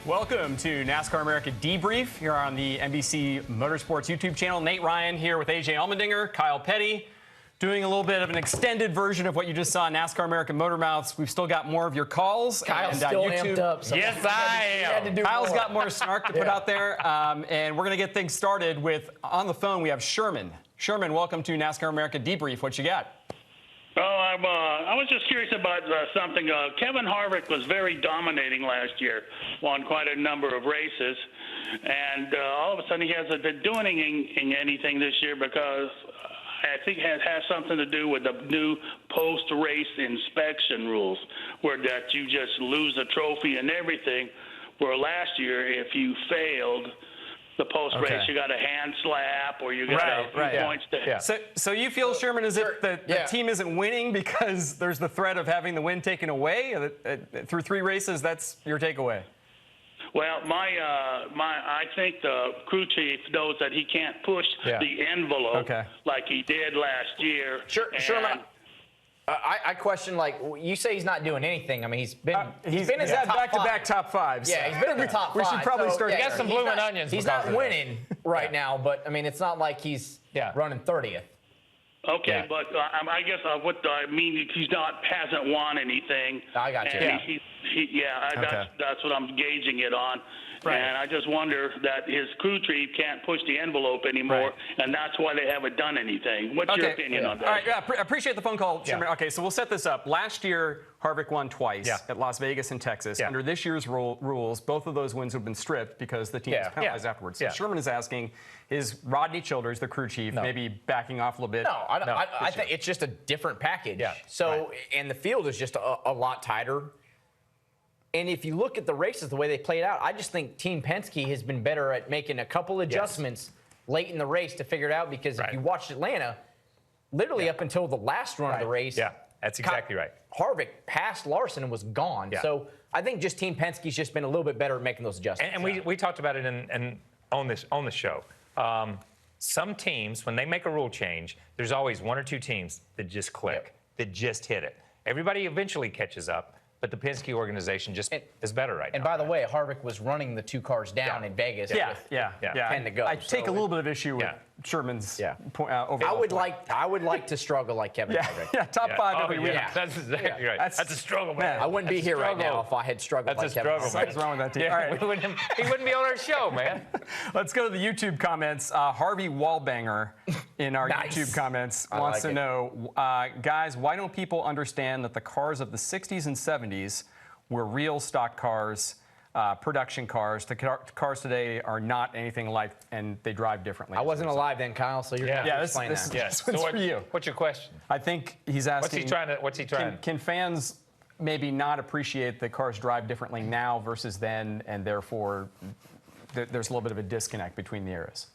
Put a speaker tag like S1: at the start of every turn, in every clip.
S1: Welcome to NASCAR America Debrief here on the NBC Motorsports YouTube channel. Nate Ryan here with AJ Allmendinger, Kyle Petty, doing a little bit of an extended version of what you just saw in NASCAR America Motor Mouths. We've still got more of your calls.
S2: Kyle's still amped up. So
S1: yes, I am. Kyle's got more snark to put out there, and we're going to get things started with, on the phone, we have Sherman. Sherman, welcome to NASCAR America Debrief. What you got?
S3: Oh, I was just curious about something. Kevin Harvick was very dominating last year, won quite a number of races, and all of a sudden he hasn't been doing anything this year because I think it has something to do with the new post-race inspection rules, where that you just lose a trophy and everything, where last year if you failed the post-race, you got a hand slap or you got points to...
S1: Yeah. So you feel, Sherman, as if the team isn't winning because there's the threat of having the win taken away through 3 races? That's your takeaway?
S3: Well, I think the crew chief knows that he can't push the envelope like he did last year.
S2: Sherman, I question, like, you say he's not doing anything. I mean, he's been
S1: had back-to-back top 5s.
S2: Yeah, he's been in the top 5.
S1: We should probably start.
S4: He got some blooming onions.
S2: He's not winning right now, but I mean, it's not like he's running 30th.
S3: Okay, but I guess what I mean, hasn't won anything.
S2: I got you.
S3: That's what I'm gauging it on. Right. And I just wonder that his crew chief can't push the envelope anymore, and that's why they haven't done anything. What's your opinion on that?
S1: All right, I appreciate the phone call, Sherman. Okay, so we'll set this up. Last year, Harvick won twice at Las Vegas and Texas. Under this year's rules, both of those wins have been stripped because the team was penalized afterwards. So Sherman is asking, is Rodney Childers, the crew chief, maybe backing off a little bit?
S2: No, I think it's just a different package. So, and the field is just a lot tighter. And if you look at the races, the way they played out, I just think Team Penske has been better at making a couple adjustments late in the race to figure it out. Because if you watched Atlanta, literally up until the last run of the race,
S4: that's exactly right.
S2: Harvick passed Larson and was gone. So I think just Team Penske's just been a little bit better at making those adjustments.
S4: And we talked about it on the show. Some teams, when they make a rule change, there's always 1 or 2 teams that just click, that just hit it. Everybody eventually catches up. But the Penske organization just is better right now.
S2: And by the way, Harvick was running the 2 cars down in Vegas with 10 to go.
S1: I take a little bit of issue with Sherman's overall.
S2: I would like to struggle like Kevin Harvick.
S1: Top 5 every week.
S4: That's exactly right. That's a struggle, man.
S2: I wouldn't be here right now if I had struggled like Kevin Harvick.
S1: What's wrong with that team?
S4: All right. He wouldn't be on our show, man.
S1: Let's go to the YouTube comments. Harvey Wallbanger in our YouTube comments wants to know, guys, why don't people understand that the cars of the 60s and 70s were real stock cars, production cars? The cars today are not anything alike, and they drive differently.
S2: I wasn't alive then, Kyle, so you're going to explain that.
S1: This one's for you.
S4: What's your question?
S1: I think he's asking,
S4: what's he trying?
S1: Can fans maybe not appreciate that cars drive differently now versus then, and therefore there's a little bit of a disconnect between the eras?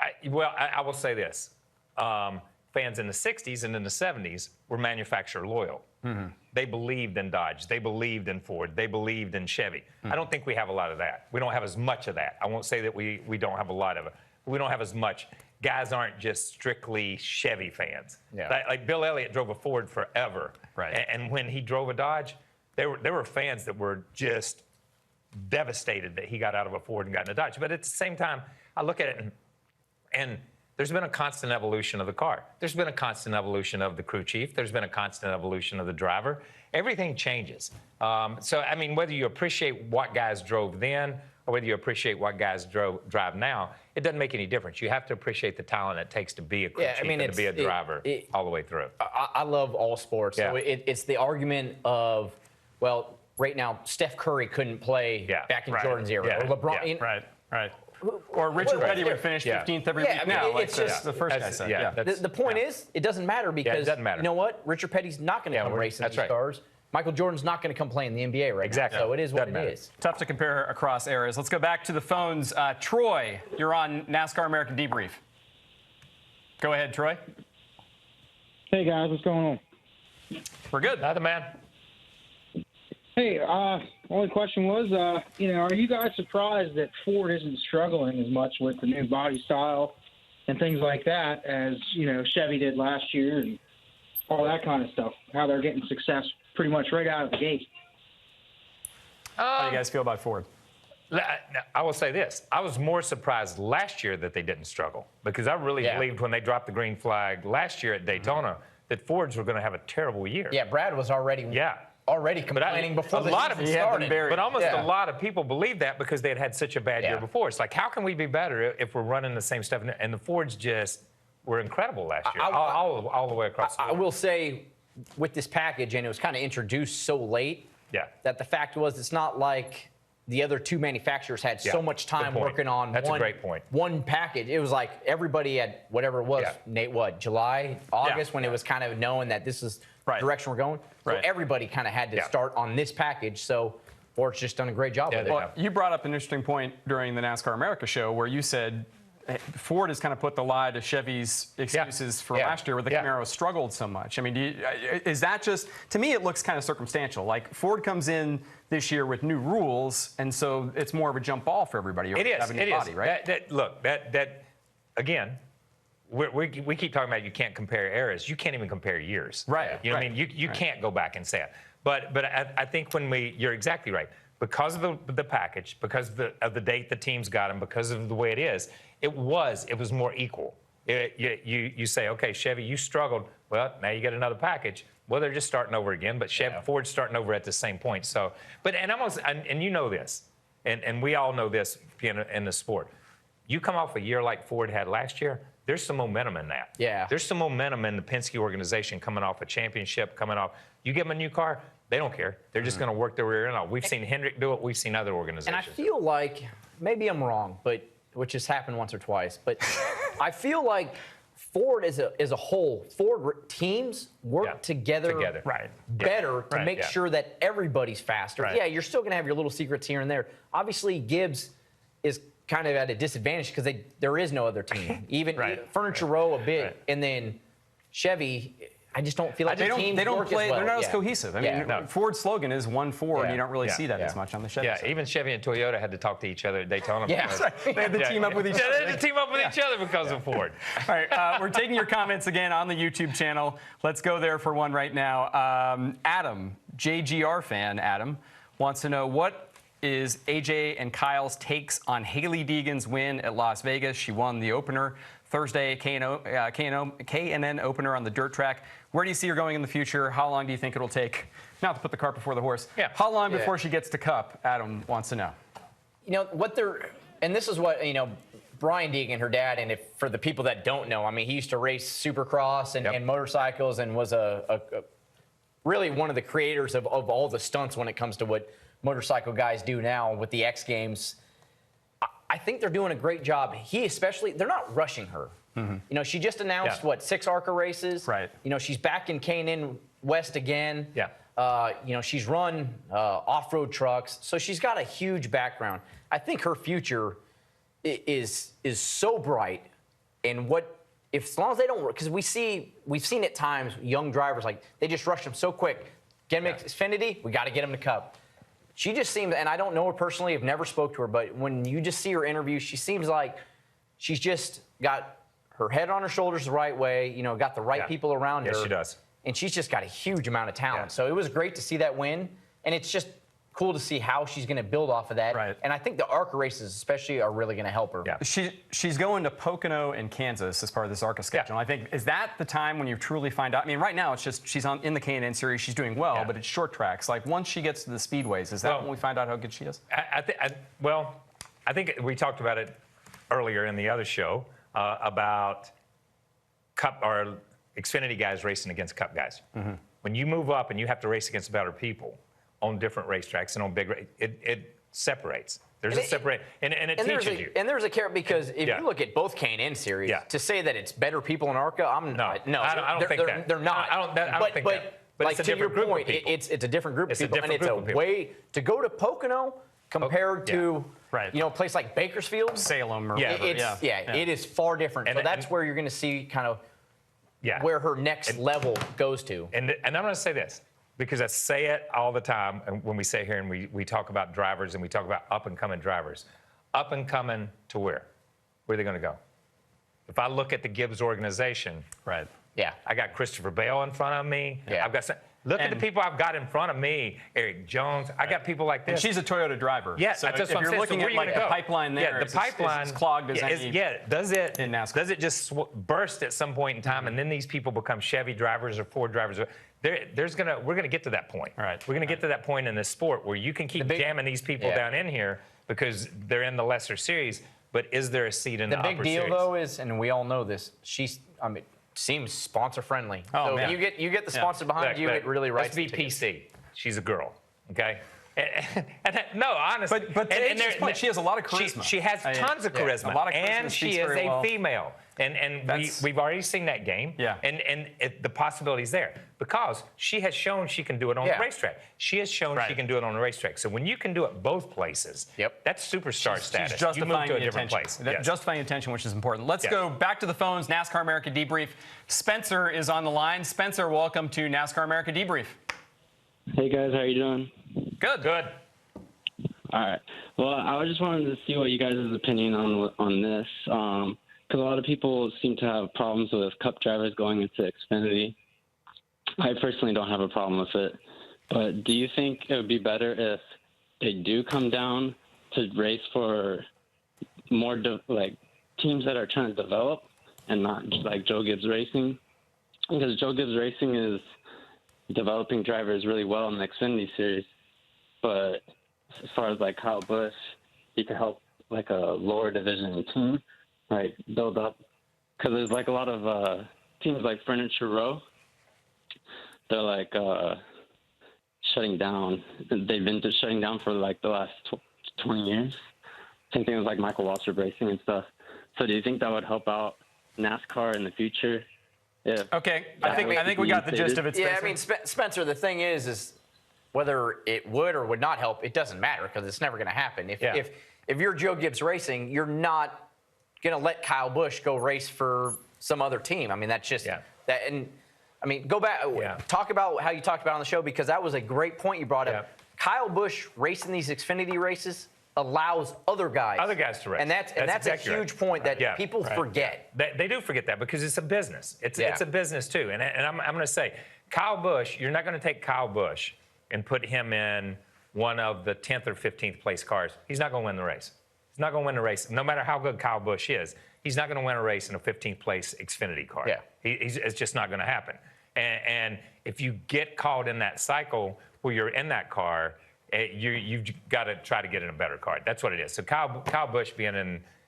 S4: I will say this. Fans in the 60s and in the 70s were manufacturer loyal. They believed in Dodge. They believed in Ford. They believed in Chevy. I don't think we have a lot of that. We don't have as much of that. I won't say that we don't have a lot of it. We don't have as much. Guys aren't just strictly Chevy fans. Like Bill Elliott drove a Ford forever. And when he drove a Dodge, there were fans that were just devastated that he got out of a Ford and got in a Dodge. But at the same time, I look at it and there's been a constant evolution of the car. There's been a constant evolution of the crew chief. There's been a constant evolution of the driver. Everything changes. So, I mean, whether you appreciate what guys drove then or whether you appreciate what guys drive now, it doesn't make any difference. You have to appreciate the talent it takes to be a crew chief and to be a driver all the way through.
S2: I love all sports. So it's the argument of, well, right now, Steph Curry couldn't play back in Jordan's era. Or LeBron.
S1: Right. Or Richard Petty would finish 15th every week now. It's just the first guy said.
S2: The point is, it doesn't matter because, you know what? Richard Petty's not going to come race in these cars. Michael Jordan's not going to come play in the NBA right now. So it is what it is.
S1: Tough to compare across eras. Let's go back to the phones. Troy, you're on NASCAR America Debrief. Go ahead, Troy.
S5: Hey, guys. What's going on?
S1: We're good.
S4: Nothing, man.
S5: Hey, only question was, are you guys surprised that Ford isn't struggling as much with the new body style and things like that as, Chevy did last year and all that kind of stuff, how they're getting success pretty much right out of the gate?
S1: How do you guys feel about Ford?
S4: I will say this. I was more surprised last year that they didn't struggle because I really believed when they dropped the green flag last year at Daytona that Fords were going to have a terrible year.
S2: Yeah, Brad was already complaining before the season started.
S4: But almost a lot of people believe that because they had such a bad year before. It's like, how can we be better if we're running the same stuff? And the Fords just were incredible last year, all the way across the board.
S2: I will say, with this package, and it was kind of introduced so late, that the fact was it's not like the other two manufacturers had so much time working on one package. It was like everybody had whatever it was, Nate, July, August, when it was kind of knowing that this is the direction we're going. So everybody kind of had to start on this package. So Ford's just done a great job with it.
S1: Well, you brought up an interesting point during the NASCAR America show where you said Ford has kind of put the lie to Chevy's excuses for last year where the Camaro struggled so much. I mean, is that just, to me, it looks kind of circumstantial. Like Ford comes in this year with new rules, and so it's more of a jump ball for everybody.
S4: It is. Right? Look, again, we keep talking about you can't compare eras. You can't even compare years.
S1: Right.
S4: You know what I mean? You can't go back and say it. But I think you're exactly right. Because of the package, because of the date the teams got them, because of the way it is, it was more equal. You say, okay, Chevy, you struggled. Well, now you get another package. Well, they're just starting over again, but Ford's starting over at the same point. So, and you know this, and we all know this in the sport. You come off a year like Ford had last year, there's some momentum in that.
S2: Yeah.
S4: There's some momentum in the Penske organization coming off a championship, coming off. You give them a new car, they don't care. They're just going to work their rear end off. We've seen Hendrick do it. We've seen other organizations.
S2: And I feel like, maybe I'm wrong, which has happened once or twice, but I feel like Ford as a whole, Ford teams work together better to make sure that everybody's faster.
S4: Right.
S2: Yeah, you're still going to have your little secrets here and there. Obviously, Gibbs is kind of at a disadvantage because there is no other team. Even Furniture Row a bit, and then Chevy. I just don't feel like
S1: they don't play.
S2: Well.
S1: They're not as cohesive. I mean, Ford's slogan is one Ford, and you don't really see that as much on the Chevy.
S4: Yeah, even Chevy and Toyota had to talk to each other at Daytona.
S1: They had to team up with each other.
S4: They had to team up with each other because of Ford.
S1: All right, we're taking your comments again on the YouTube channel. Let's go there for one right now. Adam, JGR fan, Adam, wants to know what is AJ and Kyle's takes on Hailie Deegan's win at Las Vegas. She won the opener Thursday, K&N opener on the dirt track. Where do you see her going in the future? How long do you think it'll take? Not to put the cart before the horse. How long before she gets to Cup? Adam wants to know.
S2: You know, and this is what, Brian Deegan, her dad, and for the people that don't know, I mean, he used to race Supercross and motorcycles and was really one of the creators of all the stunts when it comes to what motorcycle guys do now with the X Games. I think they're doing a great job. They're not rushing her. Mm-hmm. She just announced, 6 ARCA races?
S1: Right.
S2: She's back in K&N West again.
S4: Yeah.
S2: She's run off-road trucks, so she's got a huge background. I think her future is so bright. And as long as they don't, because we've seen at times young drivers, like, they just rush them so quick. Get them to Xfinity, we got to get them to Cup. She just seems, and I don't know her personally, I've never spoke to her, but when you just see her interview, she seems like she's just got her head on her shoulders the right way, got the right people around her.
S4: Yes, she does.
S2: And she's just got a huge amount of talent. So it was great to see that win, and it's just cool to see how she's going to build off of that.
S1: Right.
S2: And I think the ARCA races especially are really going to help her.
S1: Yeah. She's going to Pocono and Kansas as part of this ARCA schedule. I think, is that the time when you truly find out? I mean, right now it's just she's in the K&N series, she's doing well, but it's short tracks. Like, once she gets to the speedways, is that when we find out how good she is?
S4: I think we talked about it earlier in the other show about Cup or Xfinity guys racing against Cup guys. Mm-hmm. When you move up and you have to race against better people on different racetracks and on big, it separates. There's a separate, and it teaches you.
S2: And there's a carrot because if you look at both K&N series, to say that it's better people in ARCA, I don't think that. They're not.
S4: I don't think that. But
S2: like, to your point, it's a different group of people, and it's a way to go to Pocono compared to a place like Bakersfield,
S1: Salem, or whatever.
S2: It is far different. So that's where you're going to see kind of where her next level goes to.
S4: And I'm going to say this, because I say it all the time when we say here and we talk about drivers and we talk about up-and-coming drivers. Up-and-coming to where? Where are they going to go? If I look at the Gibbs organization, I got Christopher Bale in front of me. I've got Look at the people I've got in front of me. Eric Jones. I got people like this.
S1: And she's a Toyota driver.
S4: Yeah,
S1: so
S4: that's
S1: if
S4: what I'm
S1: you're
S4: saying.
S1: looking
S4: So
S1: at like a pipeline there,
S4: the pipeline
S1: is as clogged as any.
S4: Does it
S1: in NASCAR.
S4: Does it just burst at some point in time, and then these people become Chevy drivers or Ford drivers? We're gonna get to that point.
S1: Right.
S4: We're gonna get to that point in this sport where you can keep jamming these people down in here because they're in the lesser series. But is there a seat in the upper
S2: big deal
S4: series?
S2: though is, and we all know this, seems sponsor friendly. So
S1: man.
S2: you get the sponsor behind you, it really writes.
S4: Let's be PC. She's a girl, okay? No, honestly.
S1: But to AJ's point, she has a lot of charisma.
S4: She has tons of charisma.
S1: A lot of charisma,
S4: and she
S1: speaks
S4: is
S1: very
S4: a
S1: well.
S4: female. And we've already seen that game.
S1: Yeah.
S4: And the possibility's there because she has shown she can do it on the racetrack. She has shown she can do it on the racetrack. So when you can do it both places, that's superstar status.
S1: She's justifying
S4: you move to a
S1: the
S4: different
S1: attention.
S4: place. Yes.
S1: Justifying attention, which is important. Let's go back to the phones. NASCAR America Debrief. Spencer is on the line. Spencer, welcome to NASCAR America Debrief.
S6: Hey guys, how you doing?
S1: Good.
S4: Good.
S6: All right. Well, I just wanted to see what you guys' opinion on this, because a lot of people seem to have problems with Cup drivers going into Xfinity. I personally don't have a problem with it, but do you think it would be better if they do come down to race for more teams that are trying to develop and not like Joe Gibbs Racing? Because Joe Gibbs Racing is developing drivers really well in the Xfinity Series, but as far as like Kyle Busch, he could help like a lower division team, build up. Because there's like a lot of teams like Furniture Row, they're like shutting down. They've been just shutting down for like the last 20 years. Same thing with like Michael Waltrip Racing and stuff. So do you think that would help out NASCAR in the future?
S1: Okay, I think we got the gist of it, Spencer.
S2: Yeah, I mean, Spencer, the thing is whether it would or would not help, it doesn't matter because it's never going to happen. If you're Joe Gibbs Racing, you're not going to let Kyle Busch go race for some other team. I mean, that's just that. And I mean, go back, talk about how you talked about on the show because that was a great point you brought up. Kyle Busch racing these Xfinity races allows other guys
S4: to race.
S2: and that's a huge point that people forget.
S4: They do forget that because it's a business. It's a business too. And I'm going to say, Kyle Busch, you're not going to take Kyle Busch and put him in one of the 10th or 15th place cars. He's not going to win the race. He's not going to win the race. No matter how good Kyle Busch is, he's not going to win a race in a 15th place Xfinity car. It's just not going to happen. And if you get caught in that cycle where you're in that car, you've got to try to get in a better car. That's what it is. So Kyle Busch being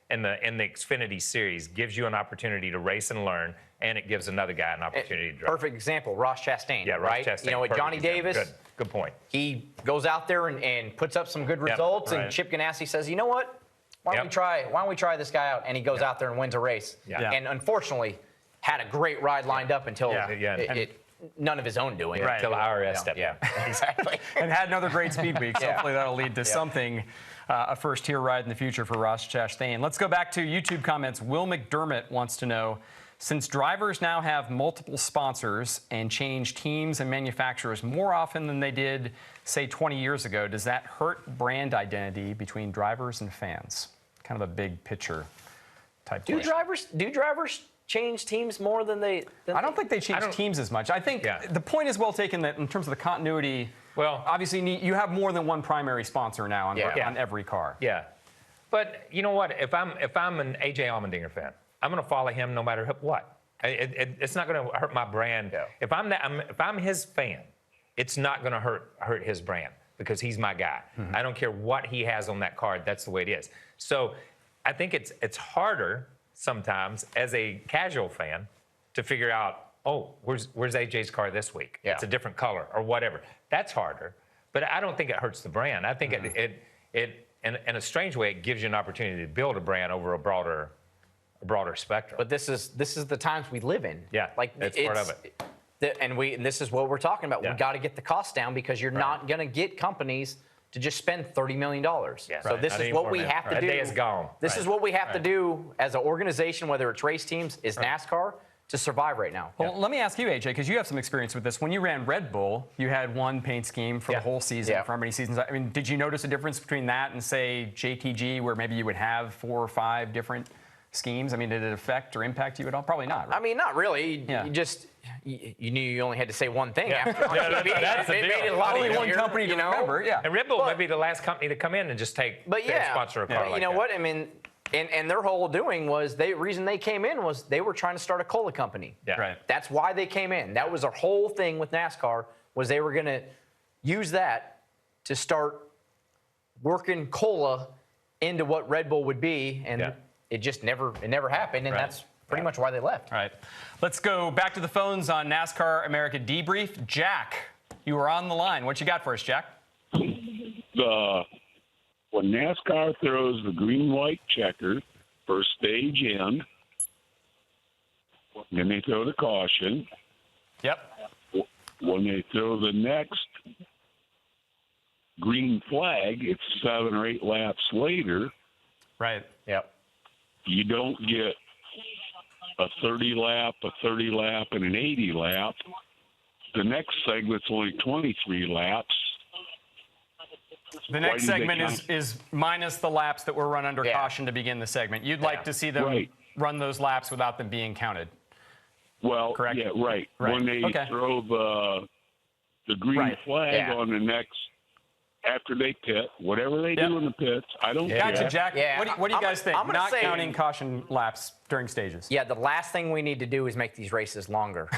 S4: in the Xfinity Series gives you an opportunity to race and learn, and it gives another guy an opportunity to drive.
S2: Perfect example, Ross Chastain.
S4: Yeah, Ross Chastain.
S2: You know, with Johnny Davis.
S4: Good point.
S2: He goes out there and puts up some good results, and Chip Ganassi says, you know what? Why don't we try this guy out? And he goes out there and wins a race. And unfortunately, had a great ride lined up until none of his own doing.
S4: Until IRS stepped in.
S2: Exactly.
S1: And had another great speed week. So hopefully that'll lead to something, a first-tier ride in the future for Ross Chastain. Let's go back to YouTube comments. Will McDermott wants to know, since drivers now have multiple sponsors and change teams and manufacturers more often than they did, say, 20 years ago, does that hurt brand identity between drivers and fans? Kind of a big picture type question.
S2: Do drivers change teams more than they?
S1: I don't think they change teams as much. I think the point is well taken that in terms of the continuity. Well, obviously you have more than one primary sponsor now on every car.
S4: Yeah, but you know what? If I'm an AJ Allmendinger fan, I'm going to follow him no matter what. It's not going to hurt my brand. If I'm his fan, it's not going to hurt his brand because he's my guy. I don't care what he has on that card. That's the way it is. So I think it's harder sometimes as a casual fan to figure out, oh, where's AJ's car this week? It's a different color or whatever. That's harder, but I don't think it hurts the brand. I think it in a strange way, it gives you an opportunity to build a brand over a broader spectrum.
S2: But this is the times we live in.
S4: Yeah,
S2: like
S4: that's part of it.
S2: And this is what we're talking about. We got to get the cost down because you're not going to get companies to just spend $30 million. So this is what we have to do.
S4: That day is gone.
S2: This is what we have to do as an organization, whether it's race teams, is NASCAR, to survive right now.
S1: Well, let me ask you, AJ, because you have some experience with this. When you ran Red Bull, you had one paint scheme for the whole season, for how many seasons? I mean, did you notice a difference between that and, say, JTG, where maybe you would have 4 or 5 different schemes? I mean, did it affect or impact you at all? Probably not. Right?
S2: I mean, not really.
S1: Yeah.
S2: You knew you only had to say one thing after on
S4: Yeah,
S2: TV.
S4: that's the
S2: It
S4: deal.
S2: made it a lot
S1: Only
S2: easier,
S1: one company to
S2: you know?
S1: remember. Yeah.
S4: And Red Bull may be the last company to come in and just take
S2: But yeah,
S4: sponsor a car
S2: you
S4: like
S2: know
S4: that.
S2: what? I mean, and their whole doing was reason they came in was they were trying to start a cola company.
S4: Yeah.
S1: Right.
S2: That's why they came in. That was their whole thing with NASCAR was they were going to use that to start working cola into what Red Bull would be, and
S4: Yeah.
S2: it just never happened, and
S4: Right.
S2: that's pretty much why they left.
S1: All right. Let's go back to the phones on NASCAR America Debrief. Jack, you were on the line. What you got for us, Jack?
S7: When NASCAR throws the green-white checker for stage end, then they throw the caution.
S1: Yep.
S7: When they throw the next green flag, it's 7 or 8 laps later.
S1: Right.
S2: Yep.
S7: You don't get a 30 lap, and an 80 lap. The next segment's only 23 laps.
S1: The next
S7: did they
S1: segment
S7: count?
S1: is minus the laps that were run under
S2: Yeah.
S1: caution to begin the segment. You'd like to see them
S7: Right.
S1: run those laps without them being counted.
S7: Well,
S1: Correct.
S7: yeah, right.
S1: Right.
S7: When they
S1: Okay.
S7: throw the green
S1: Right.
S7: flag
S2: Yeah.
S7: on the next, after they pit, whatever they
S1: Yep.
S7: do in the pits, I don't
S1: Gotcha,
S7: care.
S1: Jack.
S2: Yeah,
S1: What do you
S2: I'm-
S1: guys think?
S2: I'm gonna
S1: Not
S2: say-
S1: counting caution laps during stages.
S2: Yeah, the last thing we need to do is make these races longer.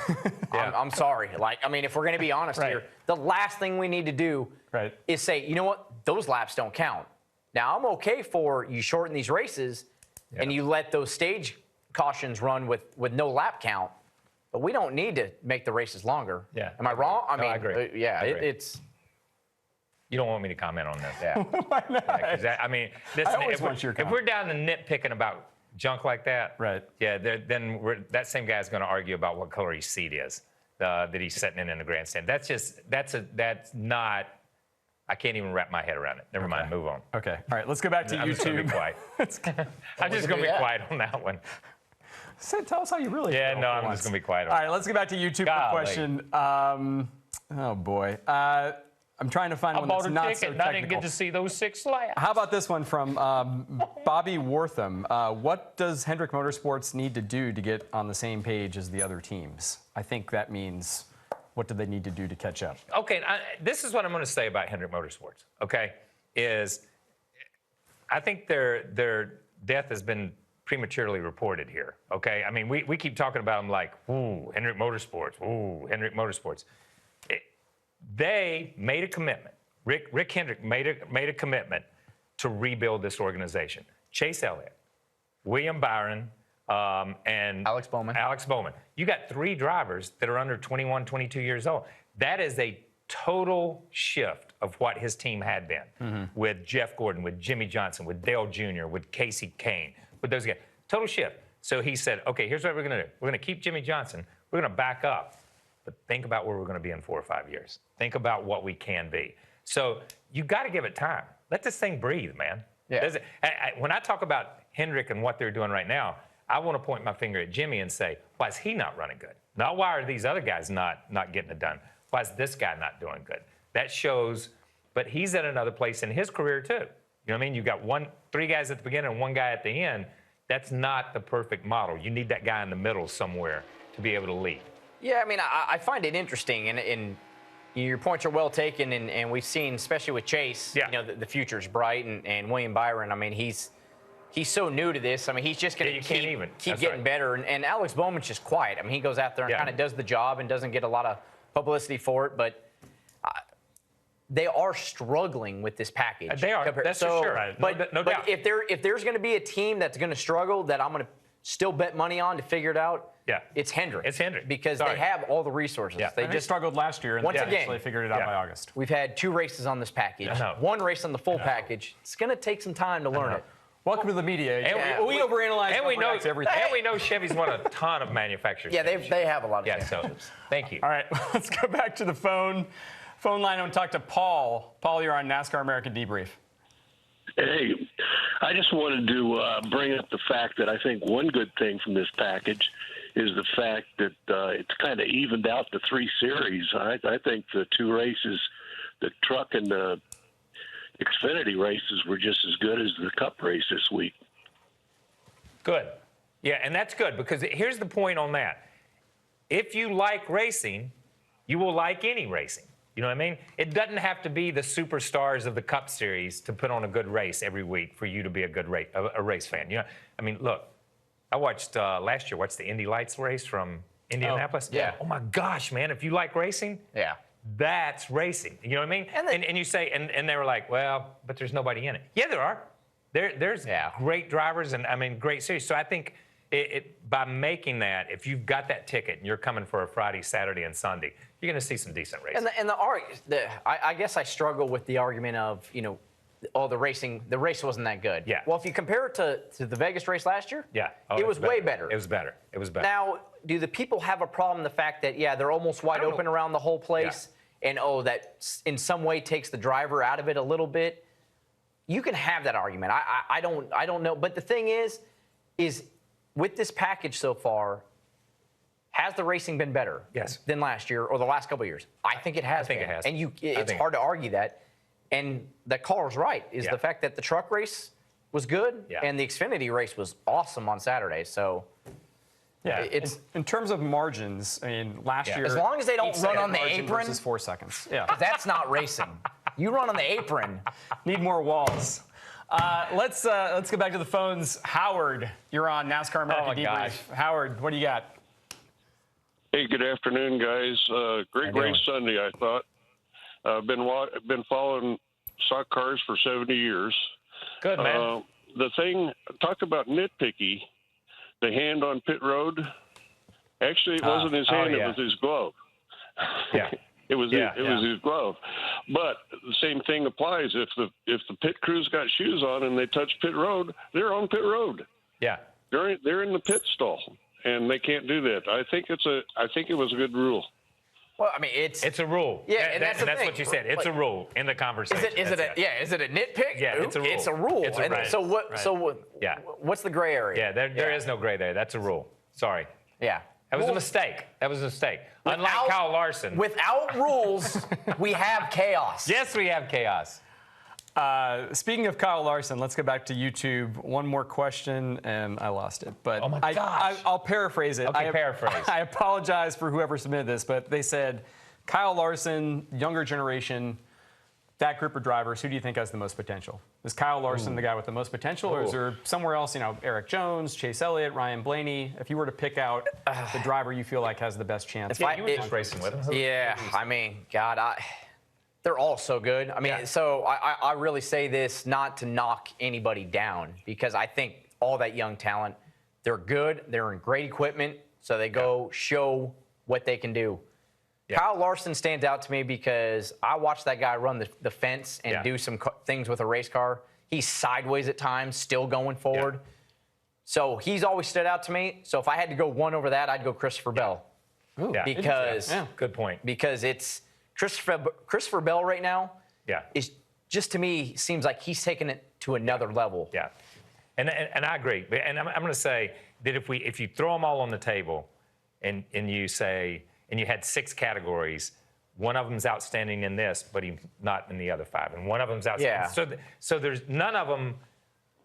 S2: I'm sorry. Like, I mean, if we're going to be honest
S1: Right.
S2: here, the last thing we need to do
S1: Right.
S2: is say, you know what, those laps don't count. Now, I'm okay for you shorten these races and you let those stage cautions run with no lap count, but we don't need to make the races longer.
S4: Yeah.
S2: Am I wrong? I
S4: No,
S2: mean,
S4: I agree.
S2: Yeah,
S4: I agree.
S2: it's
S4: You don't want me to comment on this.
S2: yeah.
S1: Why not?
S4: I mean, listen,
S1: always
S4: if,
S1: want your
S4: if
S1: comment.
S4: we're down to nitpicking about junk like that,
S1: Right.
S4: Yeah, then that same guy's going to argue about what color his seat is that he's sitting in the grandstand. That's not. I can't even wrap my head around it. Never mind. Move on.
S1: Okay. All right. Let's go back to
S4: I'm just going to
S1: YouTube.
S4: be quiet. I'm just going to be quiet on that one.
S1: Tell us how you really
S4: Yeah,
S1: feel.
S4: no,
S1: for
S4: I'm
S1: once.
S4: just going to be quiet on
S1: All
S4: that.
S1: right. Let's go back to YouTube for a
S4: Golly.
S1: question. Oh boy. I'm trying to find
S4: I
S1: one
S4: bought
S1: that's
S4: a
S1: not
S4: ticket
S1: so
S4: and I didn't
S1: technical.
S4: get to see those 6 laps.
S1: How about this one from Bobby Wortham? What does Hendrick Motorsports need to do to get on the same page as the other teams? I think that means what do they need to do to catch up?
S4: Okay, this is what I'm going to say about Hendrick Motorsports. Okay, is I think their death has been prematurely reported here. Okay, I mean we keep talking about them like ooh Hendrick Motorsports, ooh Hendrick Motorsports. They made a commitment. Rick Hendrick made a commitment to rebuild this organization. Chase Elliott, William Byron, and
S2: Alex Bowman.
S4: You got 3 drivers that are under 21, 22 years old. That is a total shift of what his team had been with Jeff Gordon, with Jimmy Johnson, with Dale Jr., with Casey Kane, with those guys. Total shift. So he said, okay, here's what we're going to do. We're going to keep Jimmy Johnson. We're going to back up. But think about where we're going to be in 4 or 5 years. Think about what we can be. So you got to give it time. Let this thing breathe, man.
S2: Yeah.
S4: When I talk about Hendrick and what they're doing right now, I want to point my finger at Jimmy and say, why is he not running good? Not why are these other guys not getting it done? Why is this guy not doing good? That shows, but he's at another place in his career too. You know what I mean? You got 3 guys at the beginning and 1 guy at the end. That's not the perfect model. You need that guy in the middle somewhere to be able to lead.
S2: Yeah, I mean, I find it interesting, and your points are well taken, and we've seen, especially with Chase,
S4: Yeah.
S2: you know, the future's bright, and William Byron, I mean, he's so new to this. I mean, he's just going
S4: Yeah,
S2: to
S4: you can't even.
S2: keep
S4: That's
S2: getting
S4: right.
S2: better, and Alex Bowman's just quiet. I mean, he goes out there and
S4: Yeah.
S2: kind of does the job and doesn't get a lot of publicity for it, but they are struggling with this package.
S4: They are. That's for sure. Right. No doubt.
S2: But if there's going to be a team that's going to struggle that I'm going to still bet money on to figure it out,
S4: Yeah.
S2: it's Hendrick.
S4: It's Hendrick.
S2: Because
S4: Sorry.
S2: they have all the resources.
S4: Yeah.
S2: They
S1: They
S2: just
S1: struggled last year and
S2: Once
S1: they
S2: again.
S1: actually figured it out
S4: Yeah.
S1: by August.
S2: We've had 2 races on this package.
S4: I know.
S2: 1 race on the full package. It's going to take some time to learn
S4: know.
S2: it.
S1: Welcome to the media.
S4: And
S1: we overanalyze
S4: and we know
S1: everything.
S4: And we know Chevy's won a ton of manufacturers.
S2: Yeah, they have a lot of
S4: Yeah, so
S2: championships.
S4: thank you.
S1: All right, let's go back to the phone line and talk to Paul. Paul, you're on NASCAR America Debrief.
S8: Hey, I just wanted to bring up the fact that I think one good thing from this package is the fact that it's kind of evened out the 3 series. I think the 2 races, the truck and the Xfinity races, were just as good as the Cup race this week.
S4: Good. Yeah, and that's good because here's the point on that. If you like racing, you will like any racing. You know what I mean? It doesn't have to be the superstars of the Cup Series to put on a good race every week for you to be a good race fan. You know, I mean, look, I watched last year. Watched the Indy Lights race from Indianapolis.
S2: Oh, yeah.
S4: Oh my gosh, man! If you like racing,
S2: Yeah.
S4: that's racing. You know what I mean? And you say, and they were like, well, but there's nobody in it. Yeah, there are. There's great drivers and I mean great series. So I think by making that, if you've got that ticket and you're coming for a Friday, Saturday, and Sunday, you're going to see some decent racing.
S2: I guess I struggle with the argument of, you know, the race wasn't that good.
S4: Yeah.
S2: Well, if you compare it to the Vegas race last year, it was way better.
S4: It was better. It was better.
S2: Now, do the people have a problem the fact that, they're almost wide open around the whole place, and that in some way takes the driver out of it a little bit? You can have that argument. I don't know. But the thing is with this package so far, has the racing been better than last year or the last couple of years? I think it has.
S4: I think it has.
S2: And it's hard to argue that. And that caller's right, is the fact that the truck race was good and the Xfinity race was awesome on Saturday. So, it's
S1: in terms of margins, I mean, last year.
S2: As long as they don't run on the
S1: margin
S2: apron.
S1: versus 4 seconds. Yeah.
S2: That's not racing. You run on the apron.
S1: Need more walls. Let's go back to the phones. Howard, you're on NASCAR America Debrief. Howard, what do you got?
S7: Hey, good afternoon, guys. Great race Sunday, I thought. I've been following stock cars for 70 years.
S4: Good, man.
S7: The thing, talk about nitpicky, the hand on pit road. Actually, it wasn't his hand; it was his glove.
S4: Yeah.
S7: It was his glove. But the same thing applies. If the pit crew's got shoes on and they touch pit road, they're on pit road.
S4: Yeah.
S7: They're in the pit stall, and they can't do that. I think it was a good rule.
S2: Well, I mean, it's
S4: a rule.
S2: Yeah, and that's
S4: what you said. It's a rule in the conversation.
S2: Is it a nitpick?
S4: Yeah, it's a rule.
S2: It's a rule.
S4: It's a rule.
S2: So what?
S4: Right.
S2: So what?
S4: Yeah.
S2: What's the gray area?
S4: Yeah, there is no gray there. That's a rule. Sorry.
S2: Yeah.
S4: That was a mistake. Unlike Kyle Larson.
S2: Without rules, we have chaos.
S4: Yes, we have chaos.
S1: Speaking of Kyle Larson, let's go back to YouTube. One more question, and I lost it. But
S4: oh my gosh.
S1: I'll paraphrase it.
S4: Okay, paraphrase.
S1: I apologize for whoever submitted this, but they said, Kyle Larson, younger generation, that group of drivers, who do you think has the most potential? Is Kyle Larson the guy with the most potential, or is there somewhere else, Eric Jones, Chase Elliott, Ryan Blaney? If you were to pick out the driver you feel like has the best chance.
S4: You were just racing with him.
S2: Yeah, I mean, God, they're all so good. I mean, so I really say this not to knock anybody down, because I think all that young talent, they're good, they're in great equipment, so they go show what they can do. Yeah. Kyle Larson stands out to me because I watched that guy run the fence and do some things with a race car. He's sideways at times, still going forward. Yeah. So he's always stood out to me. So if I had to go one over that, I'd go Christopher Bell.
S1: Ooh,
S2: because
S4: good point.
S2: Because it's Christopher Bell right now.
S4: Yeah,
S2: is just, to me, seems like he's taken it to another level.
S4: Yeah, and I agree. And I'm going to say that if you throw them all on the table, and you say. And you had 6 categories. One of them's outstanding in this, but he's not in the other 5. And one of them's outstanding. Yeah. So there's none of them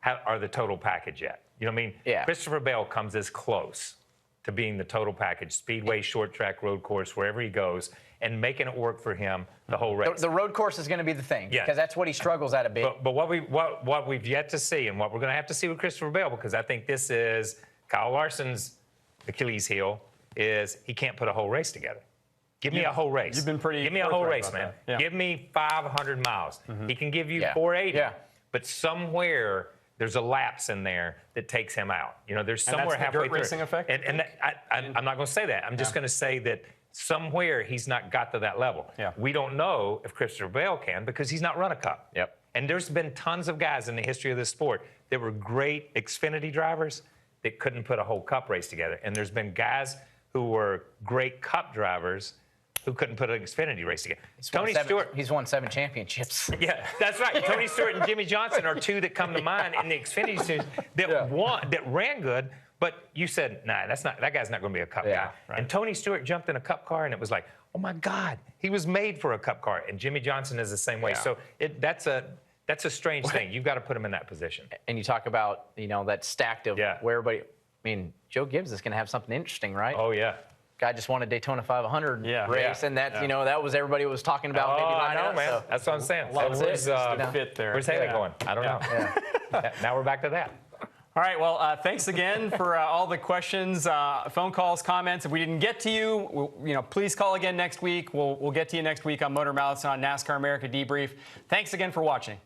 S4: are the total package yet. You know what I mean?
S2: Yeah.
S4: Christopher Bell comes as close to being the total package. Speedway, short track, road course, wherever he goes, and making it work for him the whole race.
S2: The road course is going to be the thing, because that's what he struggles at a bit.
S4: But what we've yet to see, and what we're going to have to see with Christopher Bell, because I think this is Kyle Larson's Achilles heel, is he can't put a whole race together. Give me a whole race.
S1: You've been pretty.
S4: Give me a whole race, man. Yeah. Give me 500 miles. He can give you 480.
S2: Yeah.
S4: But somewhere there's a lapse in there that takes him out. There's somewhere halfway through.
S1: Racing effect?
S4: I'm not going to say that. I'm just going to say that somewhere he's not got to that level.
S1: Yeah.
S4: We don't know if Christopher Bell can, because he's not run a Cup.
S2: Yep.
S4: And there's been tons of guys in the history of this sport that were great Xfinity drivers that couldn't put a whole Cup race together. And there's been guys who were great Cup drivers who couldn't put an Xfinity race together. Tony Stewart.
S2: He's won 7 championships.
S4: Yeah, that's right. Tony Stewart and Jimmy Johnson are 2 that come to mind in the Xfinity Series that ran good, but you said, nah, that guy's not going to be a Cup guy. Right. And Tony Stewart jumped in a Cup car, and it was like, oh my God, he was made for a Cup car. And Jimmy Johnson is the same way. So that's a strange thing. You've got to put him in that position.
S2: And you talk about, that stacked of where everybody. mean, Joe Gibbs is going to have something interesting, right?
S4: Oh, yeah.
S2: Guy just won a Daytona 500
S1: Yeah.
S2: race,
S4: Yeah.
S2: and that that was everybody was talking about. Maybe
S4: I know,
S2: lining up,
S4: man.
S2: so.
S4: That's what I'm saying.
S1: Lots of
S4: Where's,
S1: fit there.
S4: Where's Haley going? I don't know. Now we're back to that.
S1: All right, well, thanks again for all the questions, phone calls, comments. If we didn't get to you, please call again next week. We'll get to you next week on Motor Mouths on NASCAR America Debrief. Thanks again for watching.